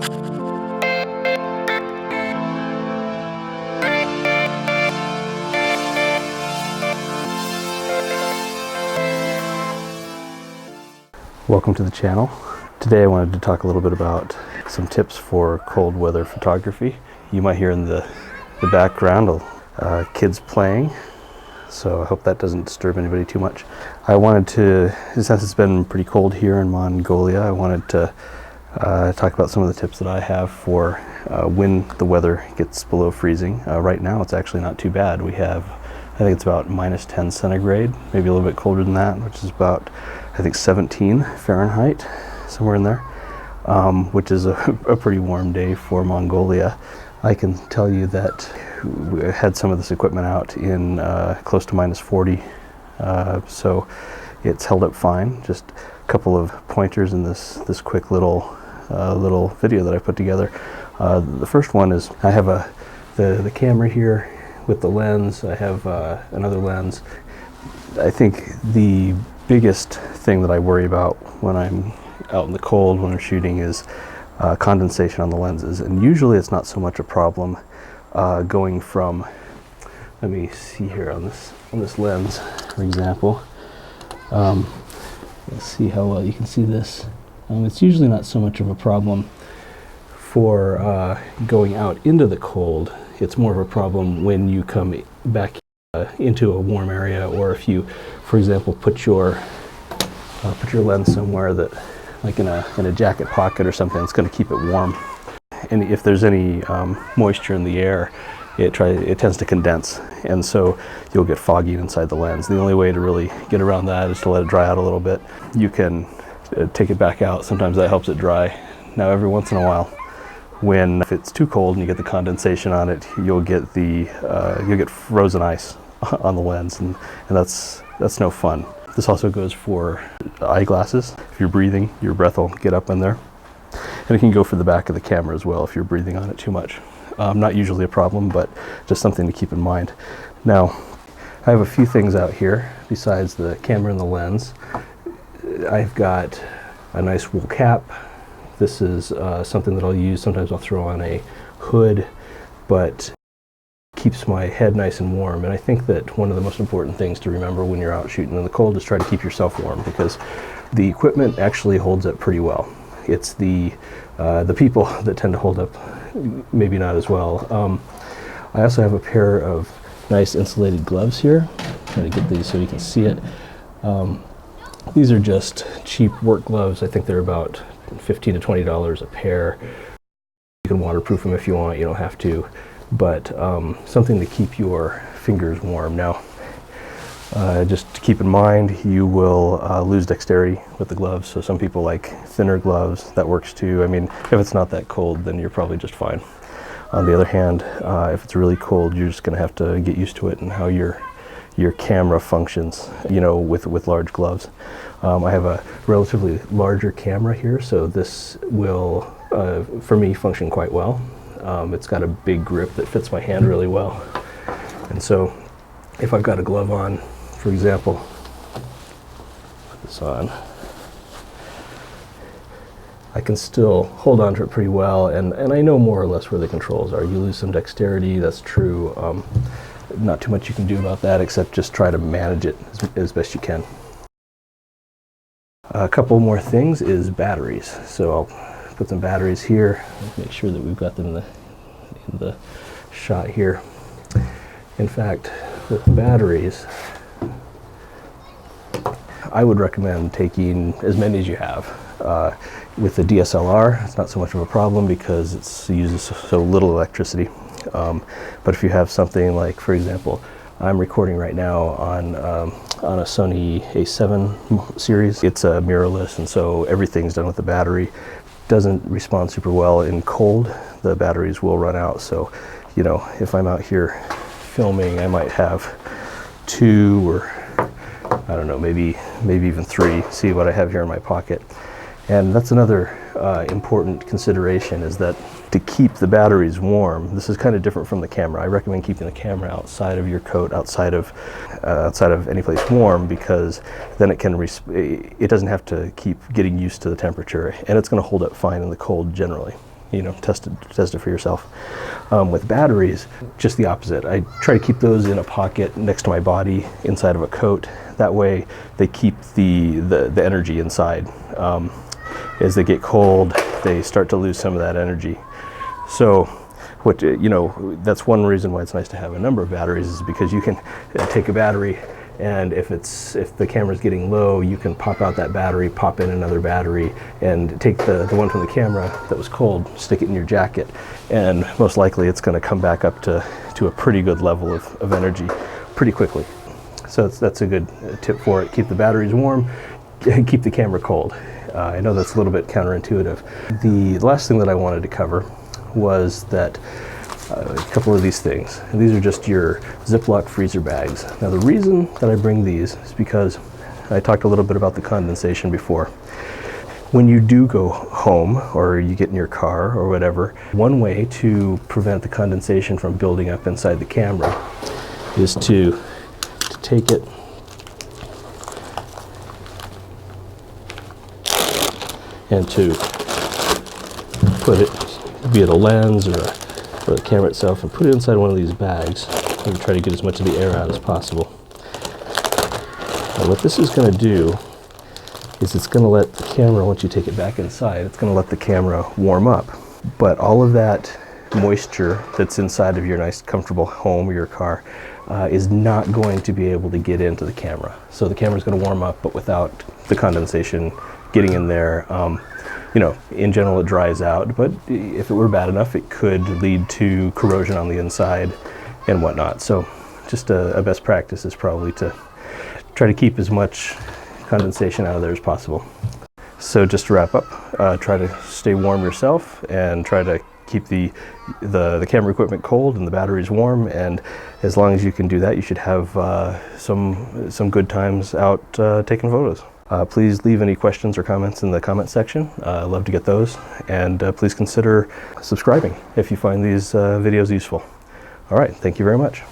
Welcome to the channel. Today I wanted to talk a little bit about some tips for cold weather photography. You might hear in the background kids playing, so I hope that doesn't disturb anybody too much. I wanted to, since it's been pretty cold here in Mongolia, I wanted to talk about some of the tips that I have for when the weather gets below freezing. Right now it's actually not too bad. We have, I think it's about -10 centigrade, maybe a little bit colder than that, which is about, I think, 17 Fahrenheit, somewhere in there, which is a pretty warm day for Mongolia. I can tell you that we had some of this equipment out in close to -40, so it's held up fine. Just a couple of pointers in this quick little video that I put together. The first one is I have the camera here with the lens. I have another lens. I think the biggest thing that I worry about when I'm out in the cold when I'm shooting is condensation on the lenses, and usually it's not so much a problem going from, let me see here on this lens, for example. Let's see how well you can see this. It's usually not so much of a problem for going out into the cold. It's more of a problem when you come back into a warm area, or if you, for example, put your lens somewhere that, like in a jacket pocket or something, it's going to keep it warm. And if there's any moisture in the air, it tends to condense, and so you'll get foggy inside the lens. The only way to really get around that is to let it dry out a little bit. You can take it back out. Sometimes that helps it dry. Now, every once in a while, if it's too cold and you get the condensation on it, you'll get frozen ice on the lens, and that's no fun. This also goes for eyeglasses. If you're breathing, your breath will get up in there. And it can go for the back of the camera as well if you're breathing on it too much. Not usually a problem, but just something to keep in mind. Now, I have a few things out here besides the camera and the lens. I've got a nice wool cap. This is something that I'll use. Sometimes I'll throw on a hood, but keeps my head nice and warm. And I think that one of the most important things to remember when you're out shooting in the cold is try to keep yourself warm, because the equipment actually holds up pretty well. It's the people that tend to hold up maybe not as well. I also have a pair of nice insulated gloves here. Try to get these so you can see it. These are just cheap work gloves. I think they're about $15 to $20 a pair. You can waterproof them if you want, you don't have to, but something to keep your fingers warm. Now, just to keep in mind, you will lose dexterity with the gloves, so some people like thinner gloves. That works too. I mean, if it's not that cold, then you're probably just fine. On the other hand, if it's really cold, you're just going to have to get used to it and how your camera functions, with large gloves. I have a relatively larger camera here, so this will, for me, function quite well. It's got a big grip that fits my hand really well. And so if I've got a glove on, for example, put this on, I can still hold on to it pretty well, and I know more or less where the controls are. You lose some dexterity, that's true. Not too much you can do about that except just try to manage it as best you can. A couple more things is batteries. So I'll put some batteries here. Make sure that we've got them in the shot here. In fact, with the batteries, I would recommend taking as many as you have. With the DSLR, it's not so much of a problem because it uses so little electricity. But if you have something like, for example, I'm recording right now on a Sony A7 series. It's a mirrorless, and so everything's done with the battery. Doesn't respond super well in cold. The batteries will run out. So, if I'm out here filming, I might have 2 or I don't know, maybe even 3. See what I have here in my pocket. And that's another important consideration, is that to keep the batteries warm, this is kind of different from the camera. I recommend keeping the camera outside of your coat, outside of any place warm, because then it doesn't have to keep getting used to the temperature, and it's going to hold up fine in the cold generally. test it for yourself. With batteries, just the opposite. I try to keep those in a pocket next to my body inside of a coat. That way they keep the energy inside. As they get cold, they start to lose some of that energy. So that's one reason why it's nice to have a number of batteries, is because you can take a battery, and if the camera's getting low, you can pop out that battery, pop in another battery, and take the one from the camera that was cold, stick it in your jacket, and most likely it's going to come back up to a pretty good level of energy pretty quickly. So that's a good tip for it. Keep the batteries warm, keep the camera cold. I know that's a little bit counterintuitive. The last thing that I wanted to cover was that a couple of these things. And these are just your Ziploc freezer bags. Now the reason that I bring these is because I talked a little bit about the condensation before. When you do go home, or you get in your car or whatever, one way to prevent the condensation from building up inside the camera is to take it and to put it, be it a lens or the camera itself, and put it inside one of these bags and try to get as much of the air out as possible. And what this is going to do is it's going to let the camera, once you take it back inside, it's going to let the camera warm up. But all of that moisture that's inside of your nice comfortable home or your car is not going to be able to get into the camera. So the camera's going to warm up, but without the condensation getting in there. In general it dries out, but if it were bad enough, it could lead to corrosion on the inside and whatnot. So just a best practice is probably to try to keep as much condensation out of there as possible. So just to wrap up, try to stay warm yourself and try to keep the camera equipment cold and the batteries warm, and as long as you can do that, you should have some good times out taking photos. Please leave any questions or comments in the comment section. I'd love to get those, and please consider subscribing if you find these videos useful. All right, thank you very much.